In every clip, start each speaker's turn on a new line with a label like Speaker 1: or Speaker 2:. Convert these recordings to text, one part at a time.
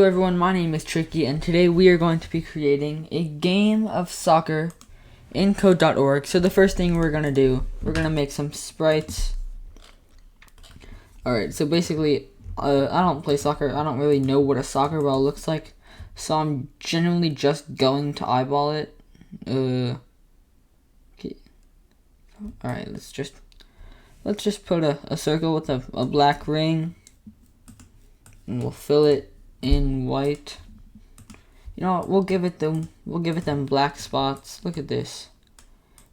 Speaker 1: Hello everyone, my name is Tricky and today we are going to be creating a game of soccer in code.org. So the first thing we're going to do, we're going to make some sprites. Alright, so basically, I don't play soccer, I don't really know what a soccer ball looks like. So I'm genuinely just going to eyeball it. Okay. Alright, let's just put a circle with a black ring. And we'll fill it in white. You know what, we'll give it them black spots. Look at this.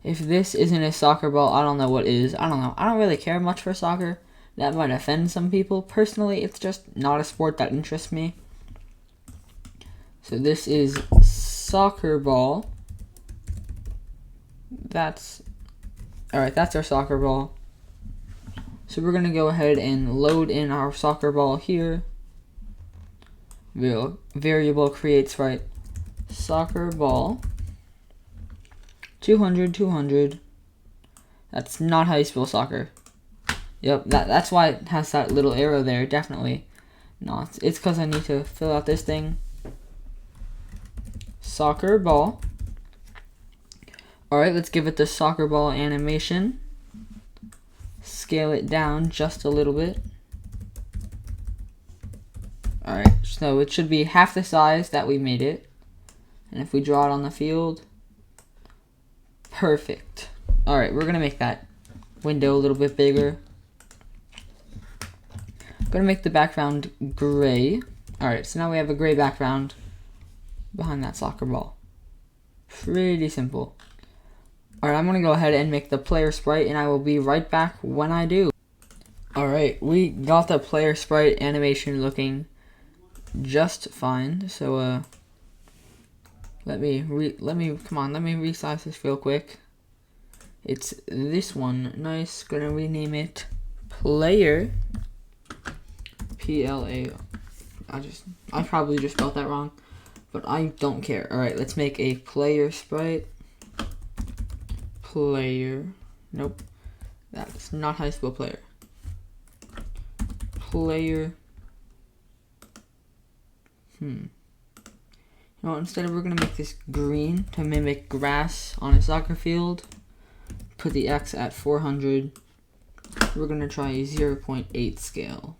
Speaker 1: If this isn't a soccer ball, I don't know what is. I don't know. I don't really care much for soccer. That might offend some people. Personally, it's just not a sport that interests me. So this is soccer ball. That's our soccer ball. So we're gonna go ahead and load in our soccer ball here. Variable create sprite soccer ball 200. That's not how you spell soccer. Yep, that's why it has that little arrow there. Definitely not. It's because I need to fill out this thing. Soccer ball. Alright, let's give it the soccer ball animation. Scale it down just a little bit. Alright, so it should be half the size that we made it. And if we draw it on the field, perfect. Alright, we're going to make that window a little bit bigger. I'm going to make the background gray. Alright, so now we have a gray background behind that soccer ball. Pretty simple. Alright, I'm going to go ahead and make the player sprite, and I will be right back when I do. Alright, we got the player sprite animation looking just fine. So let me resize this real quick. It's this one. Nice. Gonna rename it player. PLA. I probably just spelled that wrong, but I don't care. Alright, let's make a player sprite. Player. Nope. That's not how you spell player. Player. You know what, instead we're gonna make this green to mimic grass on a soccer field. Put the X at 400. We're gonna try a 0.8 scale.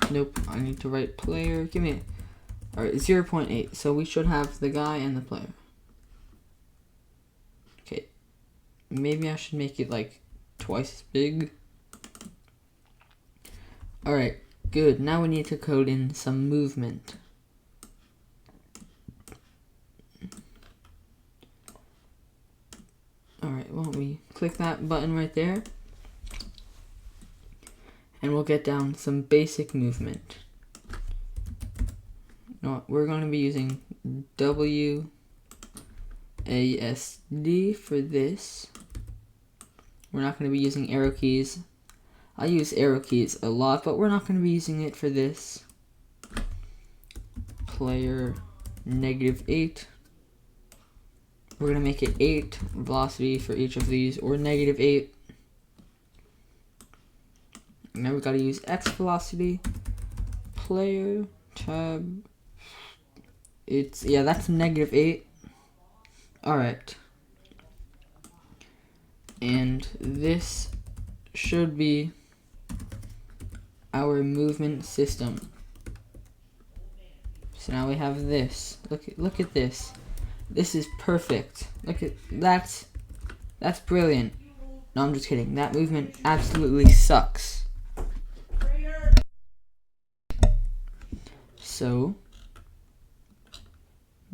Speaker 1: Nope, I need to write player. Give me a... Alright, 0.8. So we should have the guy and the player. Okay. Maybe I should make it like twice as big. Alright, good. Now we need to code in some movement. Alright, why don't we click that button right there, and we'll get down some basic movement. You know what, we're going to be using WASD for this. We're not going to be using arrow keys. I use arrow keys a lot, but we're not going to be using it for this. Player -8. We're going to make it 8 velocity for each of these, or -8. And now we got to use X velocity. Player tab. That's -8. Alright. And this should be our movement system. So now we have this. Look at this. This is perfect. Look at that's brilliant. No, I'm just kidding. That movement absolutely sucks. So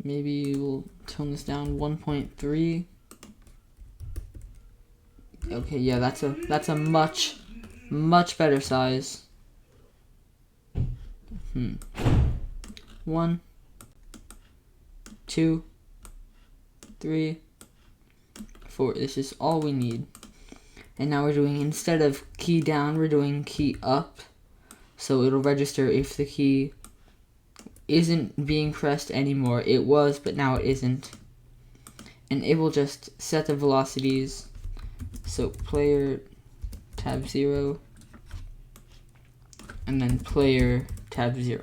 Speaker 1: maybe we'll tone this down 1.3. Okay, yeah, that's a much better size. 1, 2, 3, 4. This is all we need. And now we're doing, instead of key down, we're doing key up. So it'll register if the key isn't being pressed anymore. It was, but now it isn't. And it will just set the velocities. So player tab 0, and then player tab 0.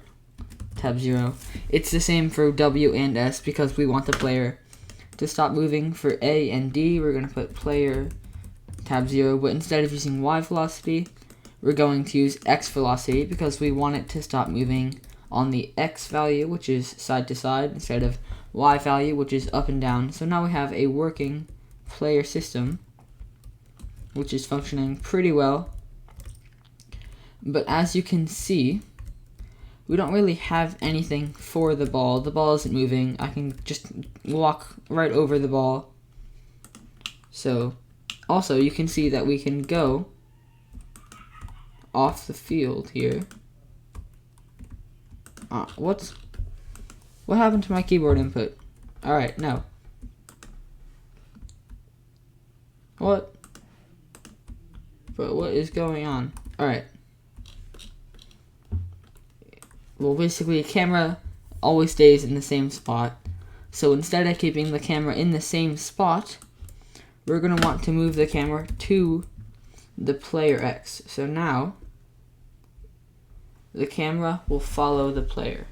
Speaker 1: tab 0. It's the same for W and S because we want the player to stop moving. For A and D, we're going to put player tab 0, but instead of using Y velocity, we're going to use X velocity because we want it to stop moving on the X value, which is side to side, instead of Y value, which is up and down. So now we have a working player system, which is functioning pretty well. But as you can see, we don't really have anything for the ball. The ball isn't moving. I can just walk right over the ball. So also you can see that we can go off the field here. What happened to my keyboard input? Alright, no. What? But what is going on? Alright. Well, basically, the camera always stays in the same spot. So instead of keeping the camera in the same spot, we're going to want to move the camera to the player X. So now, the camera will follow the player.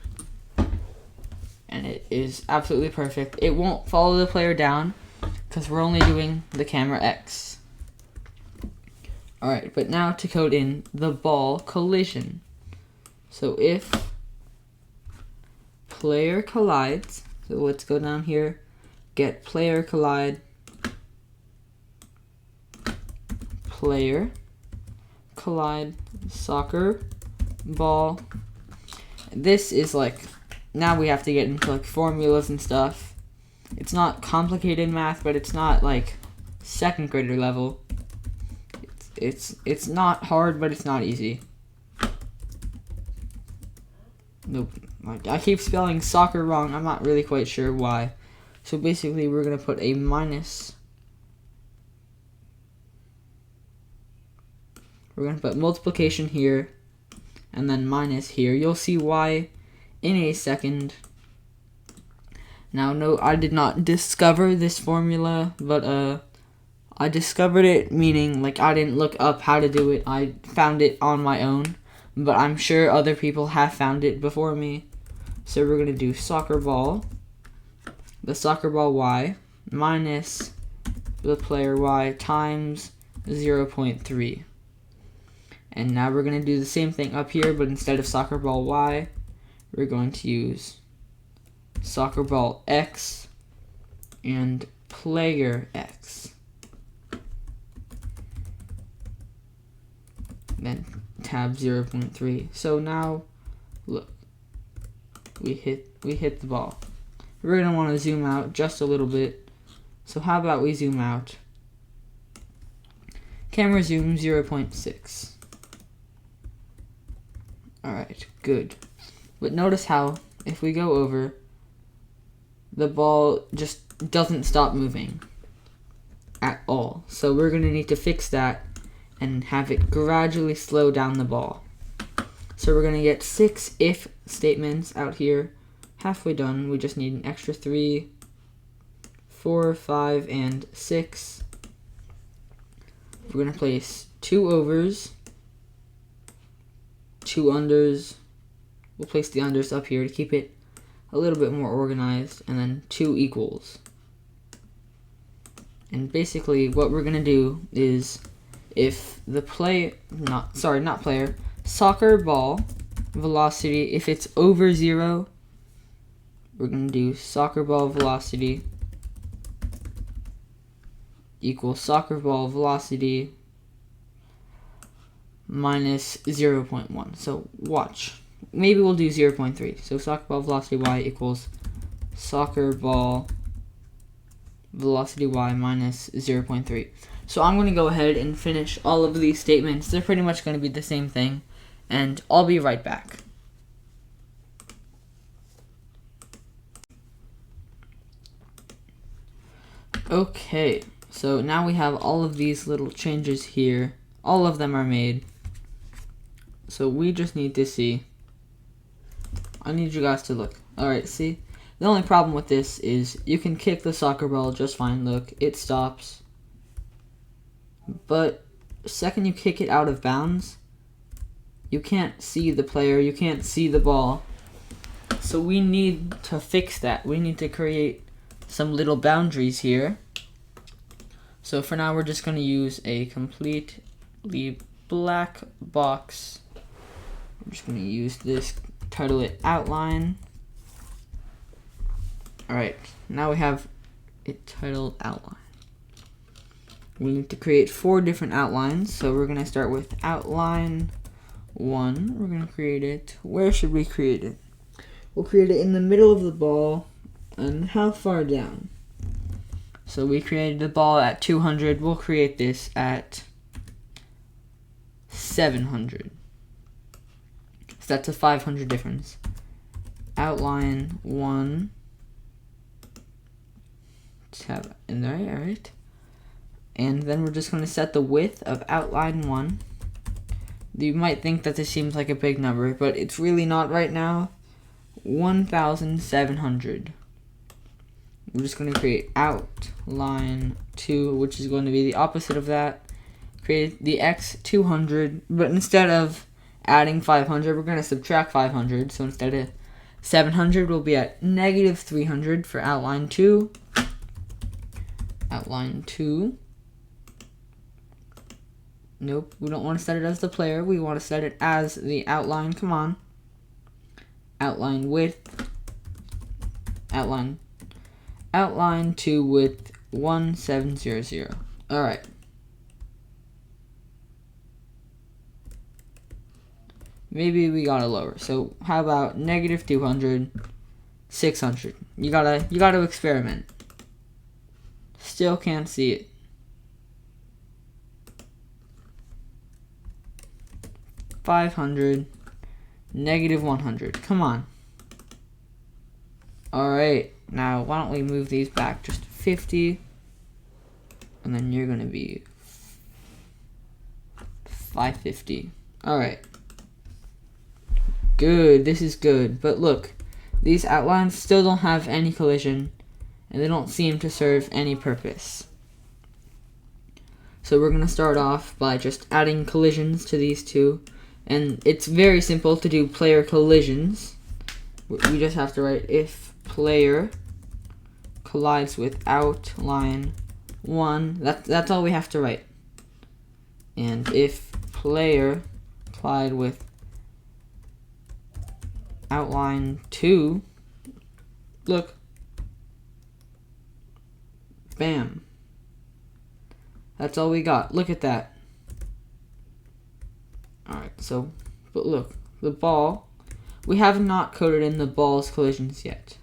Speaker 1: And it is absolutely perfect. It won't follow the player down because we're only doing the camera X. Alright, but now to code in the ball collision. So if player collides, so let's go down here, get player collide, player collide, soccer ball. This is like, now we have to get into like formulas and stuff. It's not complicated math, but it's not like second grader level. It's not hard, but it's not easy. Nope. Like, I keep spelling soccer wrong. I'm not really quite sure why. So basically, we're gonna put a minus. We're gonna put multiplication here, and then minus here. You'll see why in a second. Now, no, I did not discover this formula, but I discovered it, meaning like I didn't look up how to do it. I found it on my own, but I'm sure other people have found it before me. So we're gonna do soccer ball, the soccer ball Y minus the player Y times 0.3. And now we're gonna do the same thing up here, but instead of soccer ball Y, we're going to use soccer ball X and player X. Then tab 0.3. So now look, we hit the ball. We're gonna want to zoom out just a little bit. So how about we zoom out? Camera zoom 0.6. Alright, good. But notice how if we go over, the ball just doesn't stop moving at all. So we're gonna need to fix that and have it gradually slow down the ball. So we're gonna get 6 if statements out here. Halfway done, we just need an extra 3, 4, 5, and 6. We're gonna place 2 overs, 2 unders. We'll place the unders up here to keep it a little bit more organized, and then 2 equals. And basically what we're gonna do is if the soccer ball velocity, if it's over 0, we're going to do soccer ball velocity equals soccer ball velocity minus 0.1. So watch. Maybe we'll do 0.3. So soccer ball velocity Y equals soccer ball velocity Y minus 0.3. So I'm going to go ahead and finish all of these statements. They're pretty much going to be the same thing. And I'll be right back. Okay, so now we have all of these little changes here. All of them are made. So we just need to see. I need you guys to look. Alright, see? The only problem with this is you can kick the soccer ball just fine. Look, it stops. But the second you kick it out of bounds, you can't see the player, you can't see the ball. So we need to fix that. We need to create some little boundaries here. So for now, we're just going to use a completely black box. I'm just going to use this, title it outline. Alright, now we have it titled outline. We need to create 4 different outlines. So we're going to start with outline 1. We're going to create it. Where should we create it? We'll create it in the middle of the ball. And how far down? So we created the ball at 200. We'll create this at 700. So that's a 500 difference. Outline 1. Just have it in there, alright. And then we're just going to set the width of outline 1. You might think that this seems like a big number, but it's really not right now. 1,700. We're just going to create outline 2, which is going to be the opposite of that. Create the x 200, but instead of adding 500, we're going to subtract 500. So instead of 700, we'll be at negative 300 for outline 2. Outline 2. Nope, we don't want to set it as the player. We want to set it as the outline. Come on. Outline width. Outline 2 with 1700. Alright. Maybe we gotta lower. So how about negative 200, 600? You gotta experiment. Still can't see it. 500, negative 100. Come on. Alright. Now, why don't we move these back just 50, and then you're going to be 550. Alright. Good, this is good. But look, these outlines still don't have any collision, and they don't seem to serve any purpose. So we're going to start off by just adding collisions to these two, and it's very simple to do player collisions. We just have to write if player collides with outline 1. That's all we have to write. And if player collide with outline 2, look, bam. That's all we got. Look at that. Alright, so, but look, the ball, we have not coded in the ball's collisions yet.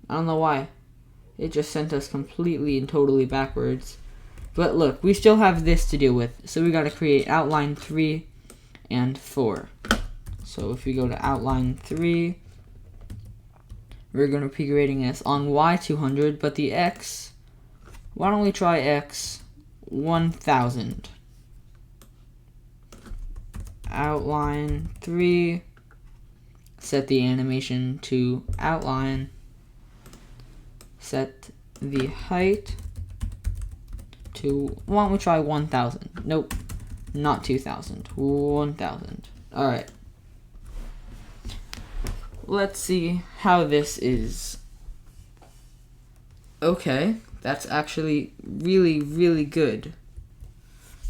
Speaker 1: I don't know why. It just sent us completely and totally backwards. But look, we still have this to deal with. So we gotta create outline 3 and 4. So if we go to outline 3, we're gonna be creating this on Y200, but the X, why don't we try X 1000? Outline 3, set the animation to outline. Set the height to, why don't we try 1000? Nope, not 2000, 1000. Alright. Let's see how this is. Okay, that's actually really, really good.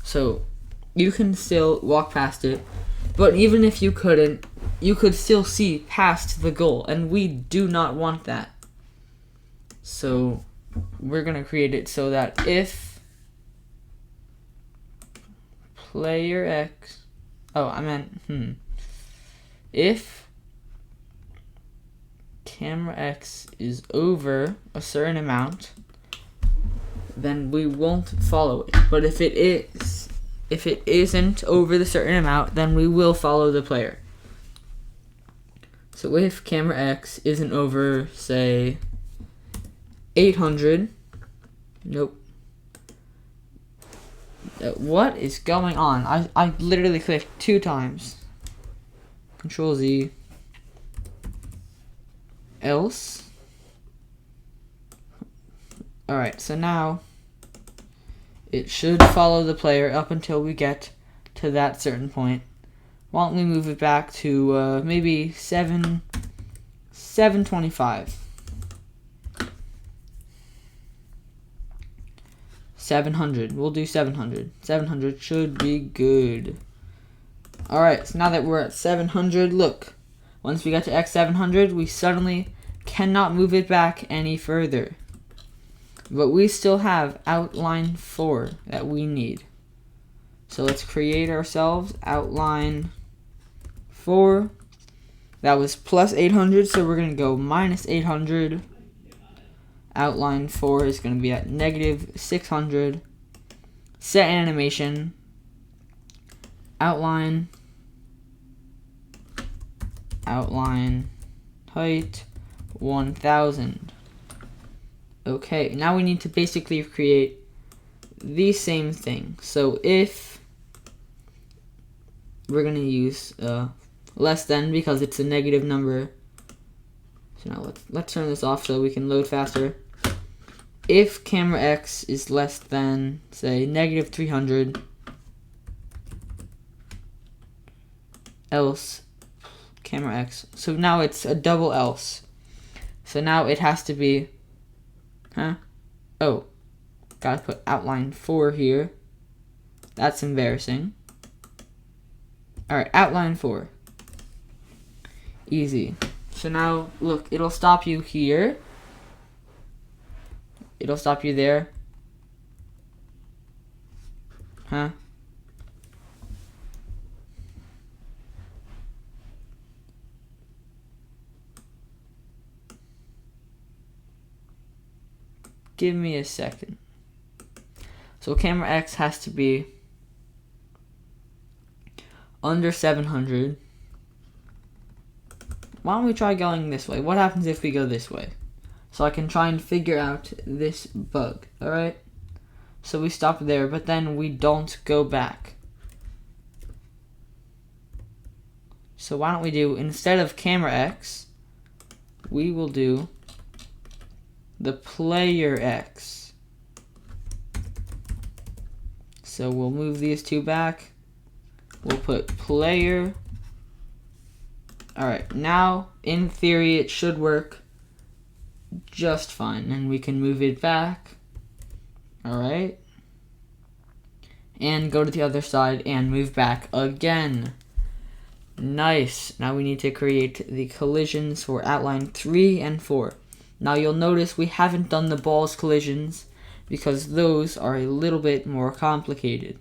Speaker 1: So, you can still walk past it, but even if you couldn't, you could still see past the goal, and we do not want that. So we're going to create it so that if player X, if camera X is over a certain amount, then we won't follow it. But if it isn't over the certain amount, then we will follow the player. So if camera X isn't over, say, 800. Nope. What is going on? I literally clicked 2 times. Control Z. Else. Alright, so now it should follow the player up until we get to that certain point. Why don't we move it back to maybe 725. 700. We'll do 700. 700 should be good. Alright, so now that we're at 700, look. Once we get to X700, we suddenly cannot move it back any further. But we still have outline 4 that we need. So let's create ourselves outline 4. That was plus 800, so we're going to go minus 800. Outline 4 is going to be at negative 600. Set animation. Outline height 1000. Okay, now we need to basically create the same thing. So if we're going to use less than, because it's a negative number. So now let's turn this off so we can load faster. If camera X is less than, say, negative 300, else camera X. So now it's a double else. So now it has to be, oh, gotta put outline 4 here. That's embarrassing. Alright, outline 4. Easy. So now, look, it'll stop you here. It'll stop you there. Give me a second. So camera X has to be under 700. Why don't we try going this way? What happens if we go this way? So I can try and figure out this bug, alright? So we stop there, but then we don't go back. So why don't we do, instead of camera X, we will do the player X. So we'll move these two back. We'll put player. Alright, now in theory it should work just fine, and we can move it back. Alright, and go to the other side and move back again. Nice. Now we need to create the collisions for outline 3 and 4. Now you'll notice we haven't done the balls collisions because those are a little bit more complicated.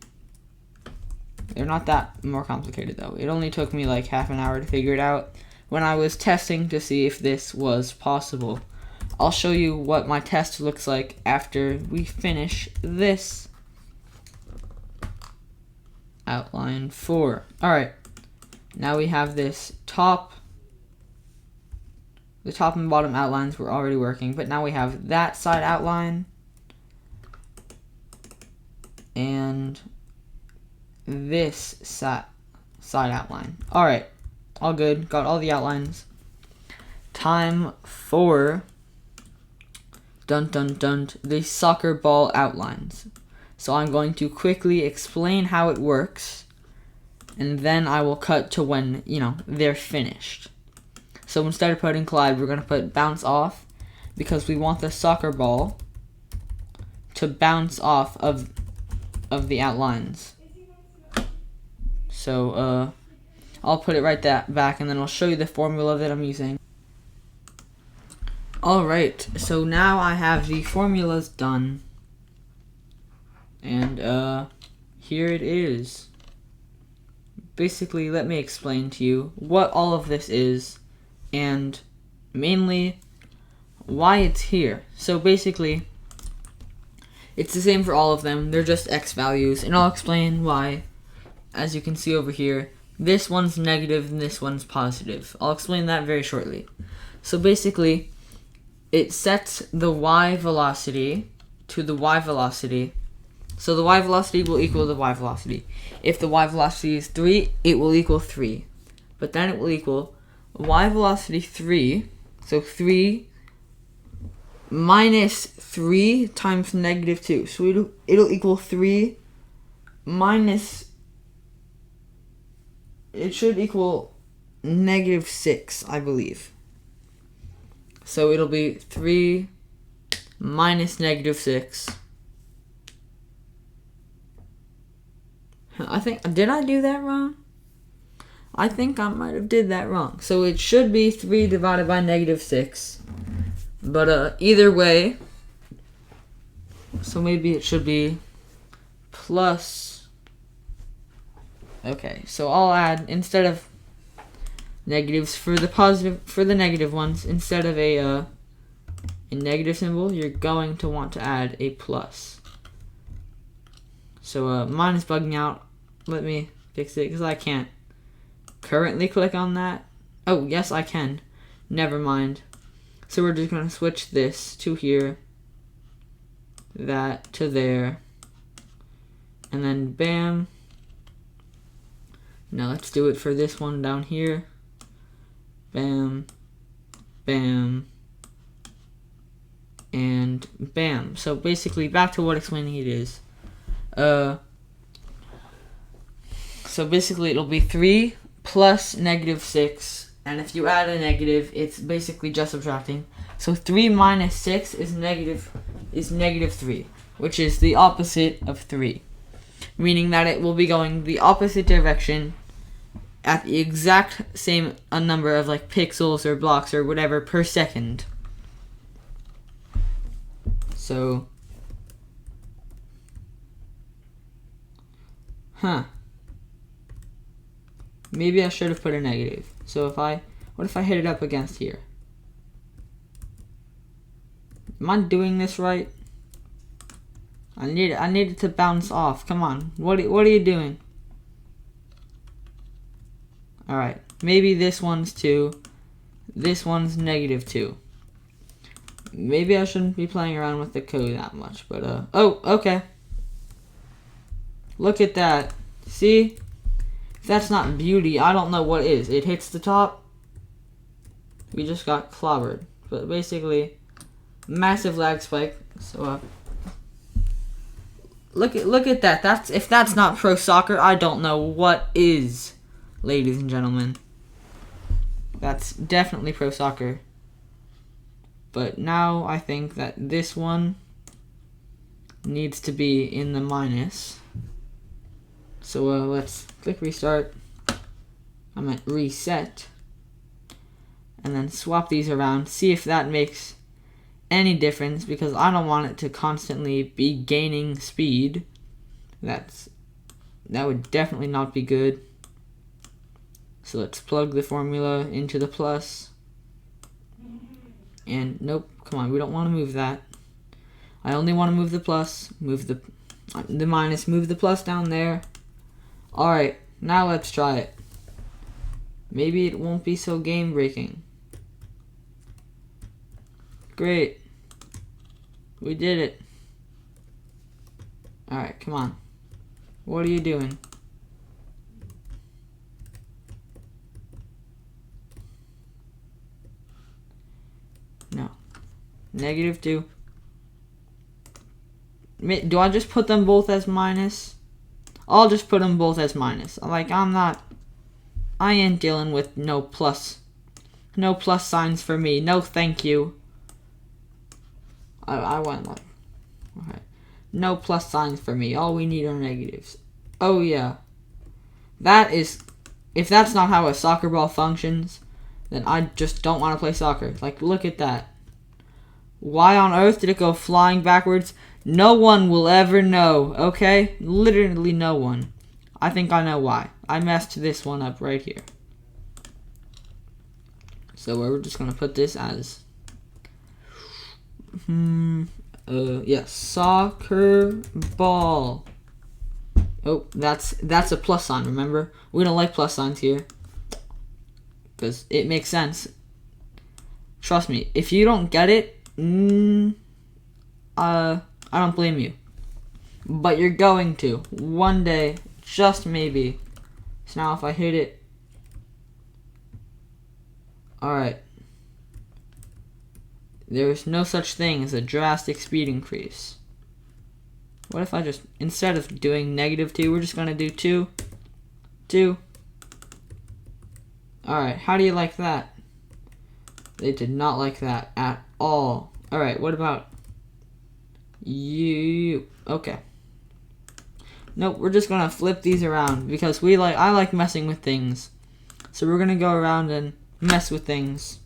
Speaker 1: They're not that more complicated though. It only took me like half an hour to figure it out when I was testing to see if this was possible. I'll show you what my test looks like after we finish this. Outline 4. Alright, now we have this top. The top and bottom outlines were already working, but now we have that side outline and this side outline. Alright, all good. Got all the outlines. Time for the soccer ball outlines. So I'm going to quickly explain how it works, and then I will cut to when, they're finished. So instead of putting collide, we're going to put bounce off, because we want the soccer ball to bounce off of the outlines. So I'll put it right back, and then I'll show you the formula that I'm using. Alright, so now I have the formulas done, and here it is. Basically, let me explain to you what all of this is, and mainly why it's here. So basically, it's the same for all of them. They're just X values, and I'll explain why. As you can see over here, this one's negative and this one's positive. I'll explain that very shortly. So basically, it sets the y velocity to the y velocity. So the y velocity will equal the y velocity. If the y velocity is 3, it will equal 3. But then it will equal y velocity 3, so 3 minus 3 times negative 2. So it'll equal 3 minus it should equal -6, I believe. So it'll be 3 minus -6. Did I do that wrong? I think I might have did that wrong. So it should be 3 divided by -6. But either way, so maybe it should be plus. Okay, so I'll add, instead of negatives for the negative ones, instead of a negative symbol, you're going to want to add a plus. So mine is bugging out. Let me fix it because I can't currently click on that. Oh, yes, I can. Never mind. So we're just going to switch this to here, that to there, and then bam. Now let's do it for this one down here. Bam, bam, and bam. So basically back to what explaining it is. So basically it'll be 3 plus -6, and if you add a negative, it's basically just subtracting. So 3 minus 6 is -3, which is the opposite of 3, meaning that it will be going the opposite direction at the exact same number of like pixels or blocks or whatever per second. So, maybe I should have put a negative. So what if I hit it up against here? Am I doing this right? I need it to bounce off. Come on. What are you doing? Alright. Maybe this one's 2. This one's -2. Maybe I shouldn't be playing around with the code that much, but oh, okay. Look at that. See? If that's not beauty, I don't know what is. It hits the top. We just got clobbered. But basically, massive lag spike. So look at that. If that's not pro soccer, I don't know what is, ladies and gentlemen. That's definitely pro soccer. But now I think that this one needs to be in the minus. So let's click restart. I meant reset. And then swap these around. See if that makes any difference, because I don't want it to constantly be gaining speed. That would definitely not be good. So let's plug the formula into the plus. And nope, come on, we don't want to move that. I only want to move the plus, move the minus, move the plus down there. Alright, now let's try it. Maybe it won't be so game breaking. Great. We did it. Alright, come on. What are you doing? No. -2. Do I just put them both as minus? I'll just put them both as minus. Like, I ain't dealing with no plus signs for me. No thank you. I went like, okay. No plus signs for me. All we need are negatives. Oh yeah. If that's not how a soccer ball functions, then I just don't want to play soccer. Like, look at that. Why on earth did it go flying backwards? No one will ever know, okay? Literally no one. I think I know why. I messed this one up right here. So we're just going to put this as... soccer ball. Oh, that's a plus sign, remember? We don't like plus signs here. Because it makes sense. Trust me, if you don't get it, I don't blame you. But you're going to. One day, just maybe. So now if I hit it. Alright. There's no such thing as a drastic speed increase. What if I just, instead of doing -2, we're just going to do 2, 2, Alright, how do you like that? They did not like that at all. Alright, what about you? Okay. Nope, we're just gonna flip these around because I like messing with things. So we're gonna go around and mess with things.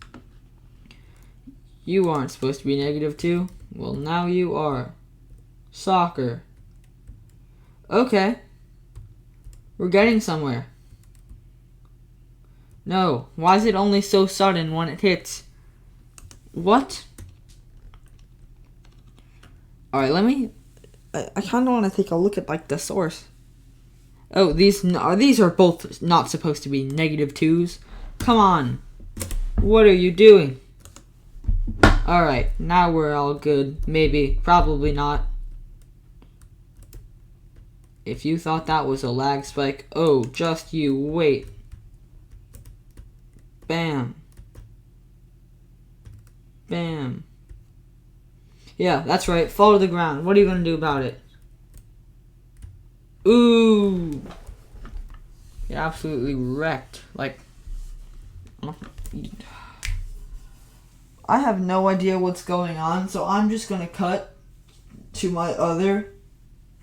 Speaker 1: You aren't supposed to be -2. Well, now you are. Soccer. Okay. We're getting somewhere. No, why is it only so sudden when it hits? What? Alright, I kind of want to take a look at, like, the source. Oh, these are both not supposed to be -2s. Come on. What are you doing? Alright, now we're all good. Maybe. Probably not. If you thought that was a lag spike, oh, just you wait. Bam. Bam. Yeah, that's right. Fall to the ground. What are you going to do about it? Ooh. You're absolutely wrecked. Like, I have no idea what's going on, so I'm just going to cut to my other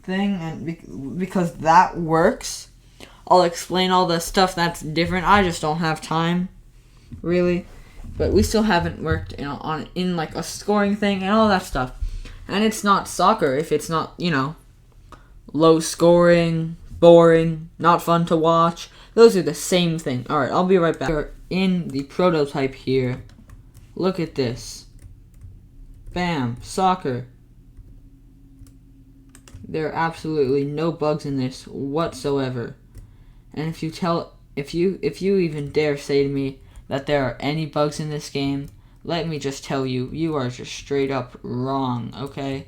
Speaker 1: thing, and because that works, I'll explain all the stuff that's different. I just don't have time, really. But we still haven't worked in like a scoring thing and all that stuff. And it's not soccer if it's not, low scoring, boring, not fun to watch. Those are the same thing. Alright, I'll be right back. We're in the prototype here. Look at this. Bam, soccer. There are absolutely no bugs in this whatsoever. And if you even dare say to me that there are any bugs in this game, let me just tell you, you are just straight up wrong, okay?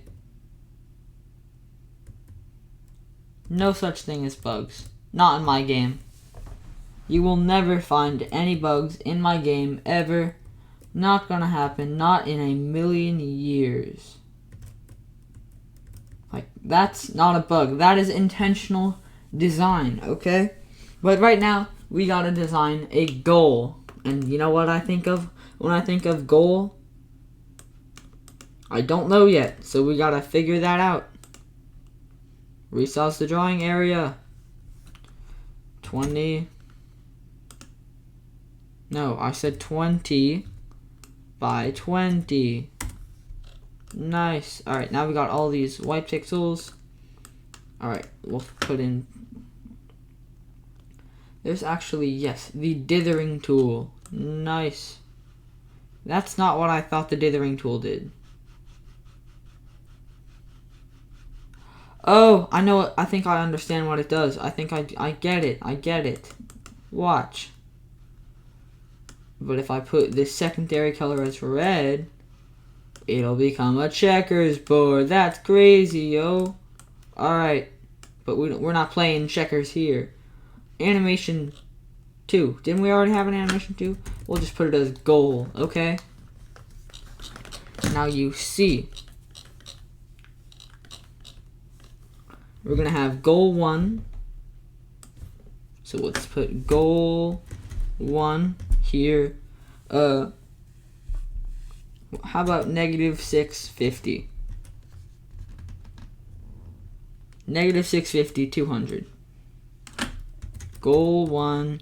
Speaker 1: No such thing as bugs. Not in my game. You will never find any bugs in my game, ever. Not gonna happen. Not in a million years. Like, that's not a bug. That is intentional design, okay? But right now, we gotta design a goal. And you know what I think of when I think of goal? I don't know yet, so we gotta figure that out. Resize the drawing area. 20. No, I said 20 by 20. Nice. Alright, now we got all these white pixels. Alright, we'll put in... There's actually, yes, the dithering tool. Nice. That's not what I thought the dithering tool did. Oh, I know it. I think I understand what it does. I think I get it. I get it. Watch. But if I put this secondary color as red, it'll become a checkers board. That's crazy, yo. Alright. But we're not playing checkers here. Animation 2. Didn't we already have an animation 2? We'll just put it as goal, okay? Now you see. We're going to have goal 1. So let's put goal 1 here. How about -650? -650, 200. Goal 1.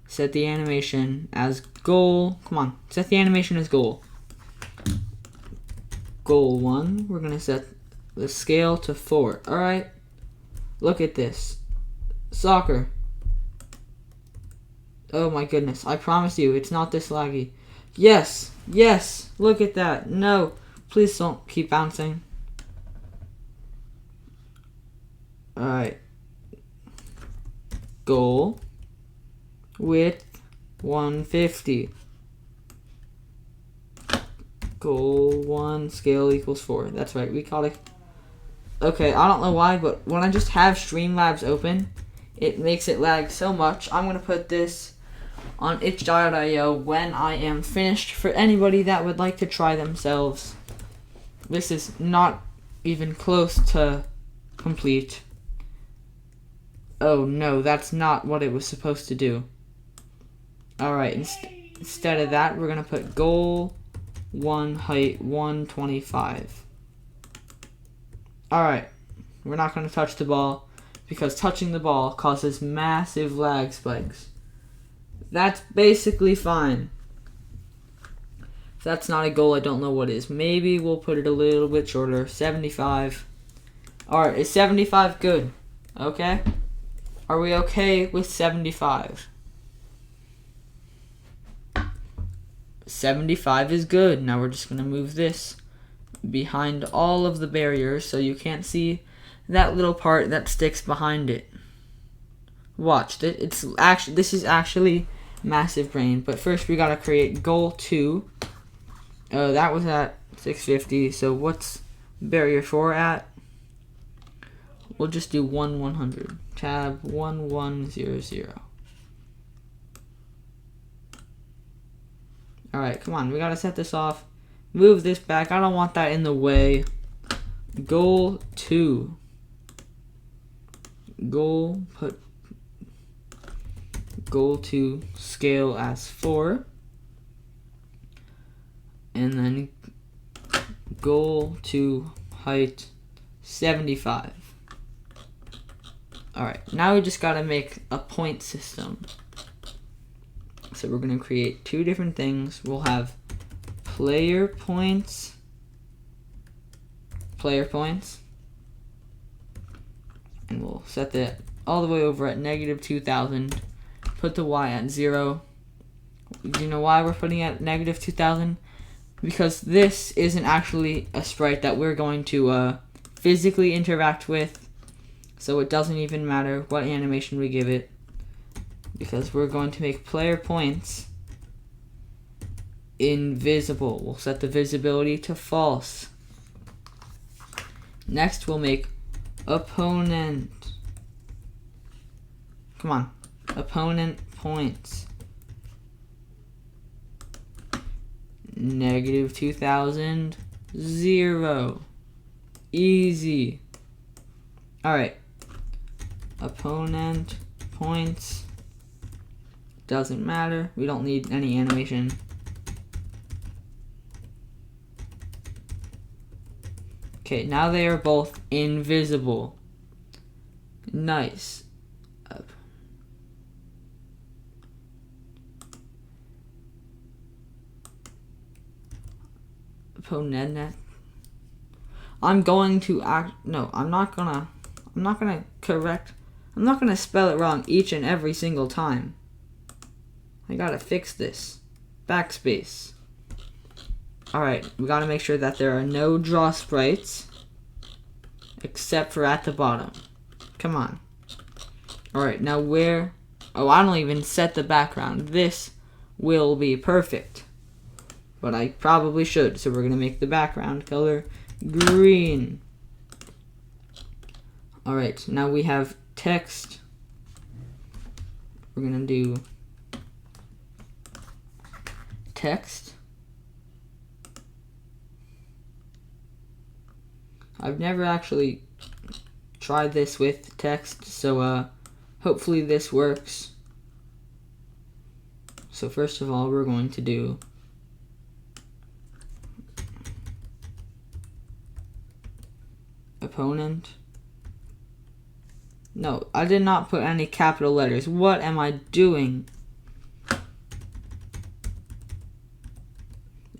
Speaker 1: Set the animation as goal. Come on, set the animation as goal. Goal 1. We're going to set the scale to 4. Alright. Look at this. Soccer. Oh my goodness. I promise you, it's not this laggy. Yes. Yes. Look at that. No. Please don't keep bouncing. Alright. Goal. Width 150. Goal 1. Scale equals 4. That's right. We call it... Okay, I don't know why, but when I just have Streamlabs open, it makes it lag so much. I'm going to put this on itch.io when I am finished for anybody that would like to try themselves. This is not even close to complete. Oh no, that's not what it was supposed to do. Alright, instead of that, we're going to put goal 1, height 125. Alright, we're not going to touch the ball because touching the ball causes massive lag spikes. That's basically fine. If that's not a goal, I don't know what is. Maybe we'll put it a little bit shorter, 75. Alright, is 75 good? Okay. Are we okay with 75? 75 is good. Now we're just going to move this behind all of the barriers so you can't see that little part that sticks behind it. Watch, this is actually massive brain. But first we got to create goal 2. That was at 650. So what's barrier 4 at? We'll just do 100. Tab 1100. Alright, come on. We gotta set this off. Move this back. I don't want that in the way. Goal 2. Put goal 2 scale as 4. And then goal 2 height 75. Alright, now we just gotta make a point system. So we're gonna create 2 different things. We'll have player points, and we'll set that all the way over at -2000. Put the y at 0. Do you know why we're putting it at -2000? Because this isn't actually a sprite that we're going to physically interact with. So it doesn't even matter what animation we give it, because we're going to make player points invisible. We'll set the visibility to false. Next, we'll make opponent. Come on. Opponent points. -2000, 0. Easy. Alright. Opponent points. Doesn't matter. We don't need any animation. Okay, now they are both invisible. Nice. Opponent. I'm going to I'm not gonna spell it wrong each and every single time. I gotta fix this. Backspace. Alright, we gotta make sure that there are no draw sprites, except for at the bottom. Come on. Alright, now where... Oh, I don't even set the background. This will be perfect. But I probably should, so we're gonna make the background color green. Alright, now we have text. We're gonna do text. I've never actually tried this with text, so hopefully this works. So first of all, we're going to do opponent. No, I did not put any capital letters. What am I doing?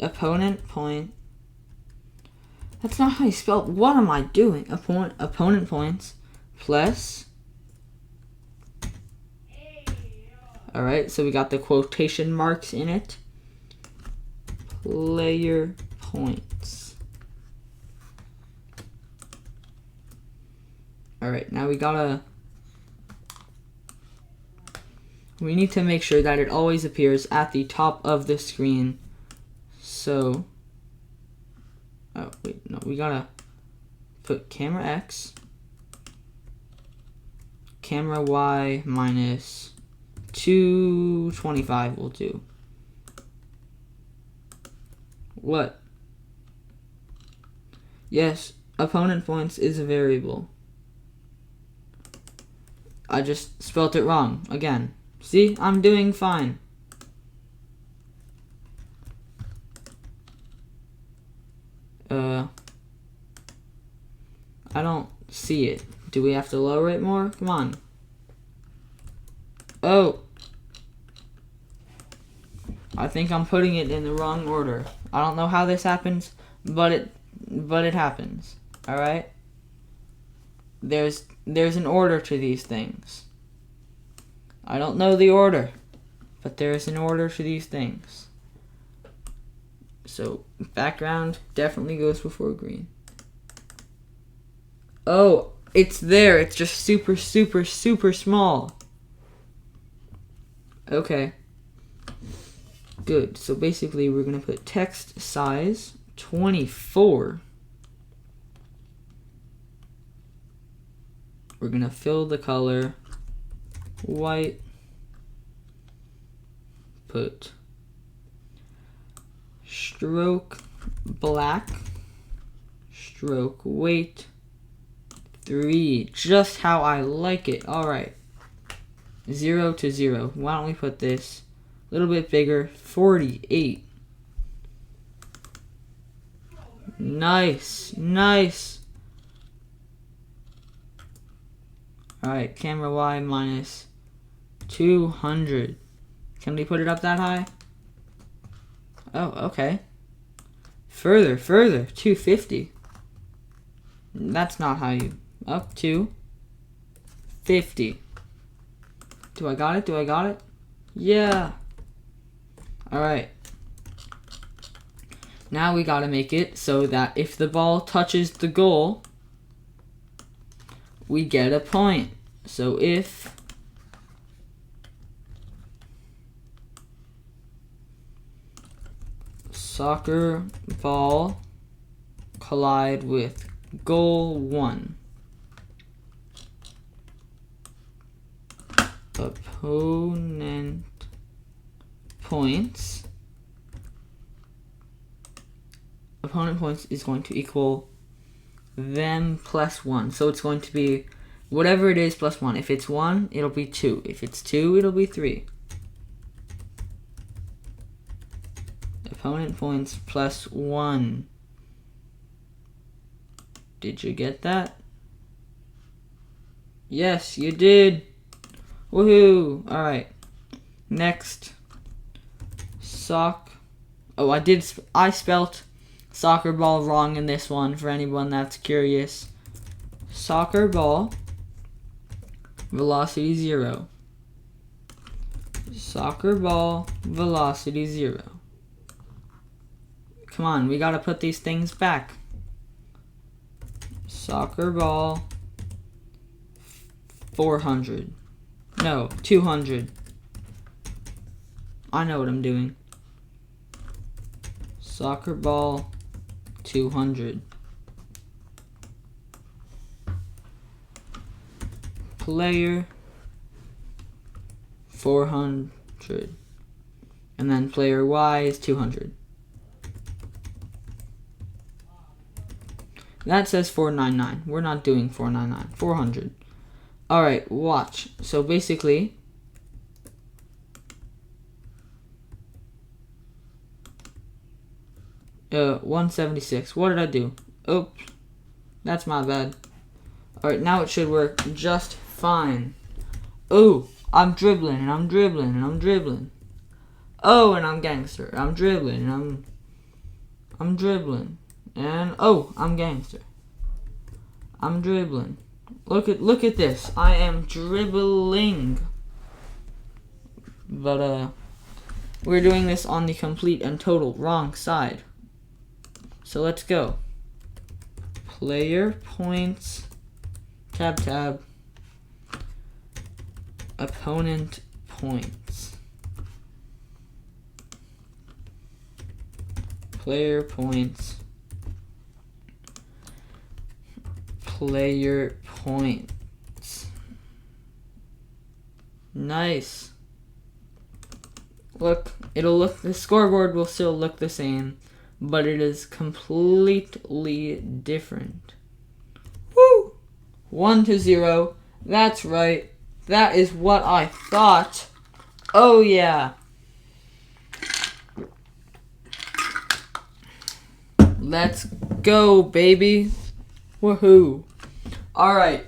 Speaker 1: Opponent point. That's not how you spell it. What am I doing? Opponent points plus. Alright, so we got the quotation marks in it. Player points. Alright, now we need to make sure that it always appears at the top of the screen. So, oh wait, no, we gotta put camera X, camera Y minus 225 will do. What? Yes, opponent points is a variable. I just spelt it wrong again. See, I'm doing fine. I don't see it. Do we have to lower it more? Come on. Oh. I think I'm putting it in the wrong order. I don't know how this happens, but it happens. All right? There's an order to these things. I don't know the order, but there's an order to these things. So, background definitely goes before green. Oh, it's there. It's just super, super, super small. Okay. Good. So basically we're going to put text size 24. We're going to fill the color white. Put stroke black. Stroke weight 3. Just how I like it. Alright. 0 to 0. Why don't we put this a little bit bigger? 48. Nice. Nice. Alright, camera Y minus 200. Can we put it up that high? Oh, okay. Further. 250. That's not how you... Up to 50. Do I got it? Yeah. Alright. Now we gotta make it so that if the ball touches the goal, we get a point. So if soccer ball collide with goal 1, opponent points. Opponent points is going to equal them plus 1. So it's going to be whatever it is plus 1. If it's 1, it'll be 2. If it's 2, it'll be 3. Opponent points plus 1. Did you get that? Yes, you did. Woohoo! Alright. Next. Oh, I spelt soccer ball wrong in this one for anyone that's curious. Soccer ball. Velocity 0. Soccer ball. Velocity 0. Come on, we gotta put these things back. Soccer ball. 400. No, 200. I know what I'm doing. Soccer ball 200. Player 400. And then player Y is 200. That says 499. We're not doing 499. 400. Alright, watch. So basically, uh, 176. What did I do? Oops. That's my bad. Alright, now it should work just fine. Ooh, I'm dribbling and I'm dribbling and I'm dribbling. Oh, and I'm gangster. I'm dribbling and I'm dribbling. And oh, I'm gangster. I'm dribbling. Look at this. I am dribbling. But we're doing this on the complete and total wrong side. So let's go. Player points. Tab. Opponent points. Player points. Player points. Nice. Look, the scoreboard will still look the same, but it is completely different. Woo! 1 to 0. That's right. That is what I thought. Oh yeah. Let's go, baby. Woohoo. Alright,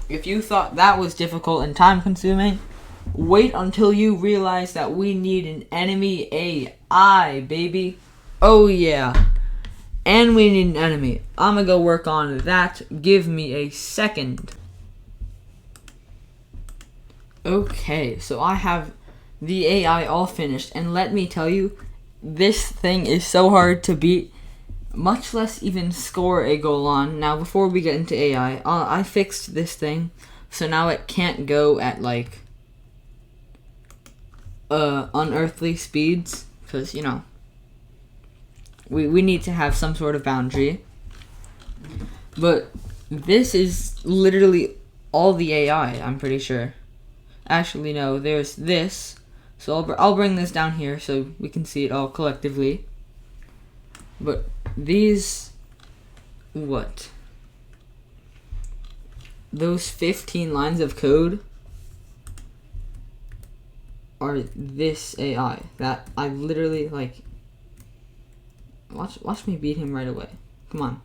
Speaker 1: if you thought that was difficult and time consuming, wait until you realize that we need an enemy AI, baby. Oh yeah. And we need an enemy. I'm gonna go work on that. Give me a second. Okay, so I have the AI all finished, and let me tell you, this thing is so hard to beat, much less even score a goal on. Now, before we get into AI, I fixed this thing, so now it can't go at, like, unearthly speeds, because, you know, we need to have some sort of boundary. But this is literally all the AI, I'm pretty sure. Actually, no, there's this. So I'll bring this down here so we can see it all collectively. But these, what? Those 15 lines of code are this AI that I literally, like, watch me beat him right away. Come on.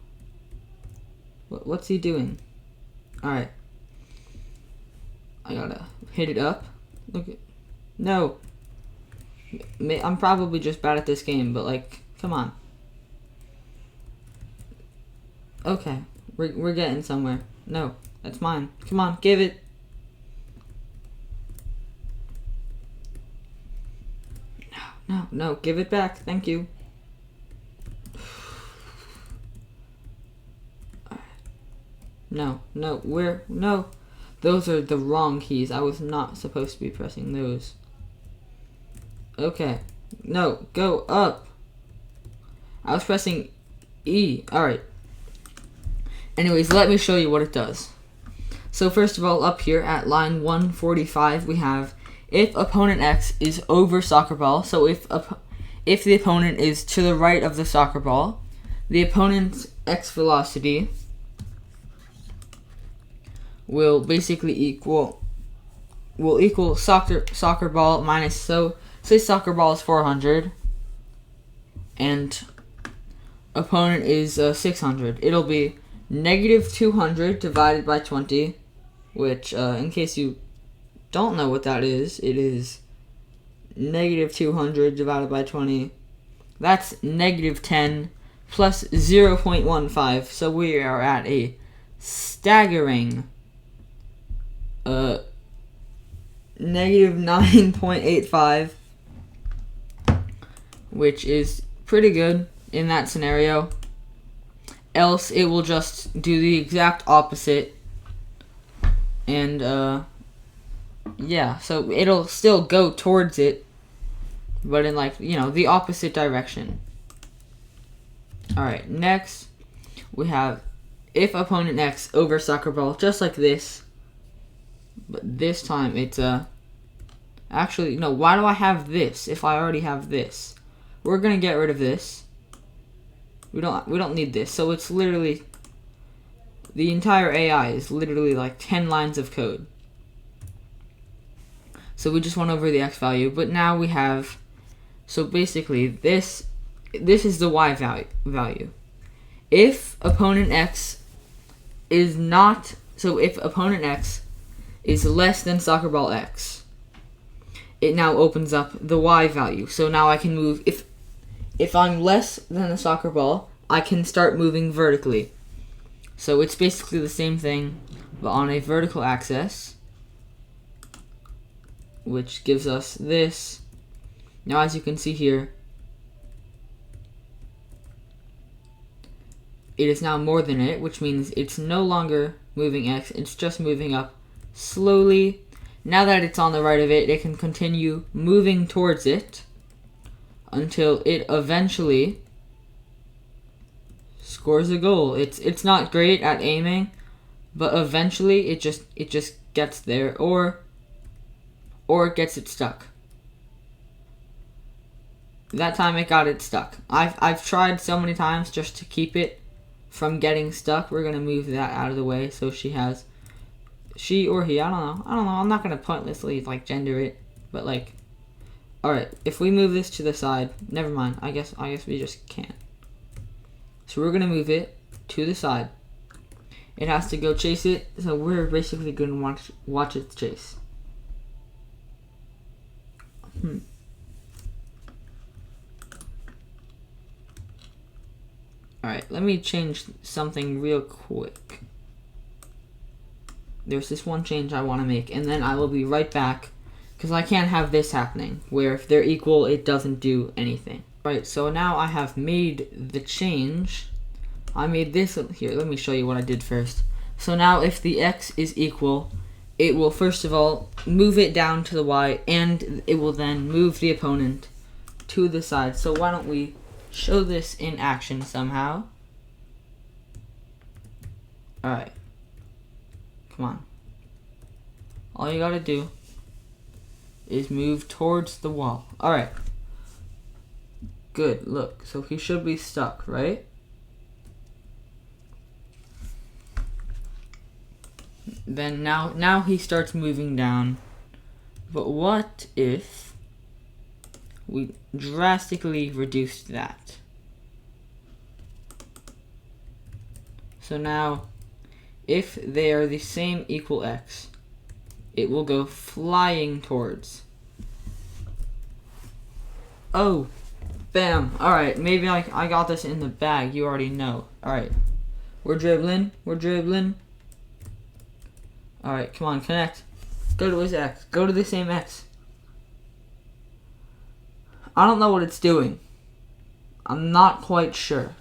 Speaker 1: What's he doing? Alright. I gotta hit it up. Look at... No. I'm probably just bad at this game, but, like, come on. Okay. We're getting somewhere. No. That's mine. Come on. Give it. No. Give it back. Thank you. No. Where? No. Those are the wrong keys. I was not supposed to be pressing those. Okay. No, go up. I was pressing E. Alright. Anyways, let me show you what it does. So first of all, up here at line 145, we have if opponent X is over soccer ball. So if the opponent is to the right of the soccer ball, the opponent's X velocity will basically equal soccer ball minus, so say soccer ball is 400 and opponent is 600. It'll be negative 200 divided by 20, which in case you don't know what that is, it is negative 200 divided by 20. That's negative 10 plus 0.15. So we are at a staggering negative 9.85, which is pretty good in that scenario. Else it will just do the exact opposite, and yeah, so it'll still go towards it, but in, like, you know, the opposite direction. Alright, next we have if opponent X over soccer ball, just like this. But this time it's actually, no, why do I have this if I already have this? We're gonna get rid of this. We don't need this. So it's literally, the entire AI is literally like 10 lines of code. So we just went over the X value, but now we have, so basically this is the Y value. If opponent X is not, so if opponent X is less than soccer ball X, it now opens up the Y value. So now I can move, if I'm less than the soccer ball, I can start moving vertically. So it's basically the same thing, but on a vertical axis, which gives us this. Now as you can see here, it is now more than it, which means it's no longer moving X, it's just moving up slowly. Now that it's on the right of it, it can continue moving towards it until it eventually scores a goal. It's not great at aiming, but eventually it just gets there, or it gets it stuck. That time it got it stuck. I've tried so many times just to keep it from getting stuck. We're gonna move that out of the way so she or he, I don't know. I'm not gonna pointlessly like gender it, but like, all right. If we move this to the side, never mind. I guess we just can't. So we're gonna move it to the side. it has to go chase it. So we're basically gonna watch it chase. Alright, let me change something real quick. There's this one change I want to make, and then I will be right back, because I can't have this happening, where if they're equal, it doesn't do anything. Right, so now I have made the change. I made this, here, let me show you what I did first. So now if the x is equal, it will first of all move it down to the y, and it will then move the opponent to the side. So why don't we show this in action somehow? Alright. Come on. All you gotta do is move towards the wall. Alright. Good, look. So he should be stuck, right? Then now he starts moving down. But what if we drastically reduced that? So now, if they are the same equal x, it will go flying towards. Oh, bam. Alright, maybe I got this in the bag. You already know. Alright, we're dribbling. Alright, come on, connect. Go to his x. Go to the same x. I don't know what it's doing. I'm not quite sure.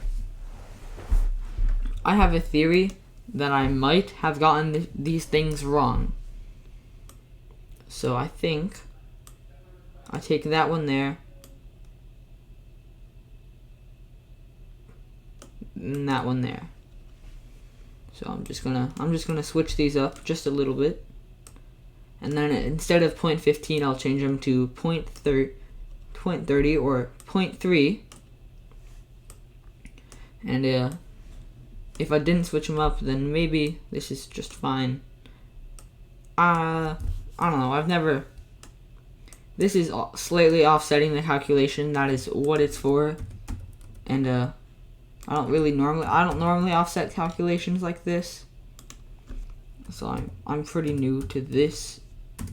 Speaker 1: I have a theory that I might have gotten these things wrong. So I think I take that one there. And that one there. So I'm just gonna switch these up just a little bit. And then instead of 0.15, I'll change them to 0.30 or 0.3. And if I didn't switch them up, then maybe this is just fine. I don't know. This is slightly offsetting the calculation. That is what it's for. And I don't normally offset calculations like this. So I'm pretty new to this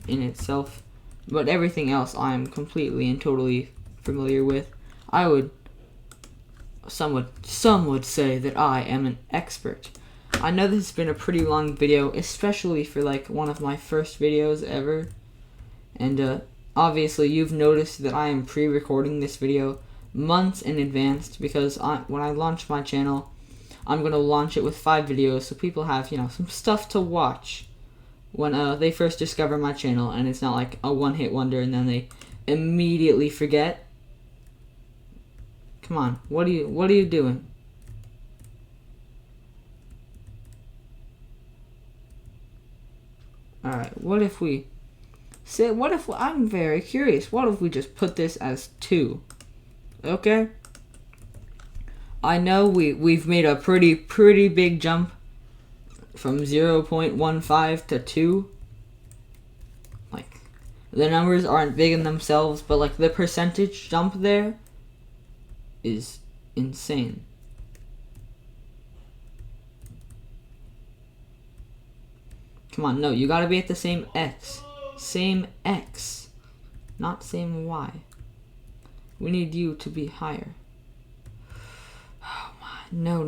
Speaker 1: in itself, but everything else I'm completely and totally familiar with. Some would say that I am an expert. I know this has been a pretty long video, especially for like one of my first videos ever. And obviously you've noticed that I am pre-recording this video months in advance, because when I launch my channel, I'm going to launch it with 5 videos, so people have, some stuff to watch when they first discover my channel, and it's not like a one-hit wonder and then they immediately forget. Come on, what are you doing? Alright, I'm very curious, what if we just put this as 2? Okay? I know we've made a pretty big jump from 0.15 to 2. Like, the numbers aren't big in themselves, but like the percentage jump there is insane. Come on, no, you gotta be at the same x. Same x, not same y. We need you to be higher. Oh my, no,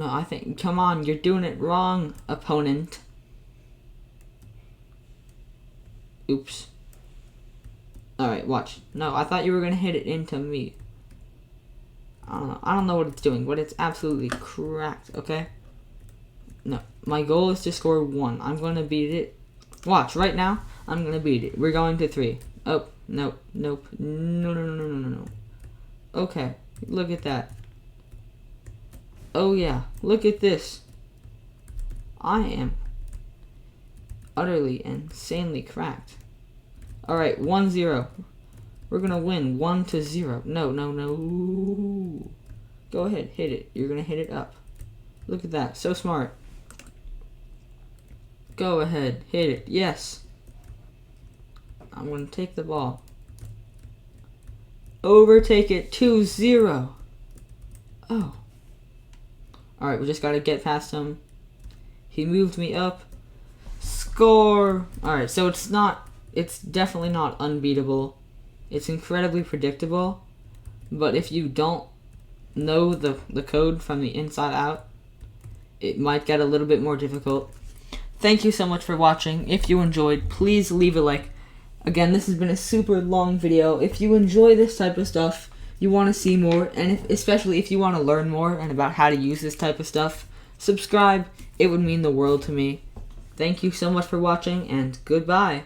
Speaker 1: come on, you're doing it wrong, opponent. Oops. Alright, watch. No, I thought you were gonna hit it into me. I don't know what it's doing, but it's absolutely cracked, okay? No, my goal is to score 1. I'm gonna beat it. Watch, right now, I'm gonna beat it. We're going to 3. Oh, nope. No. Okay, look at that. Oh yeah, look at this. I am utterly, insanely cracked. Alright, 1-0. We're gonna win 1-0. No. Go ahead, hit it. You're gonna hit it up. Look at that, so smart. Go ahead, hit it. Yes. I'm gonna take the ball. Overtake it. 2-0. Oh. Alright, we just gotta get past him. He moved me up. Score! Alright, so it's definitely not unbeatable. It's incredibly predictable. But if you don't know the code from the inside out, it might get a little bit more difficult. Thank you so much for watching. If you enjoyed, please leave a like. Again, this has been a super long video. If you enjoy this type of stuff, you want to see more, and especially if you want to learn more and about how to use this type of stuff, subscribe. It would mean the world to me. Thank you so much for watching, and goodbye.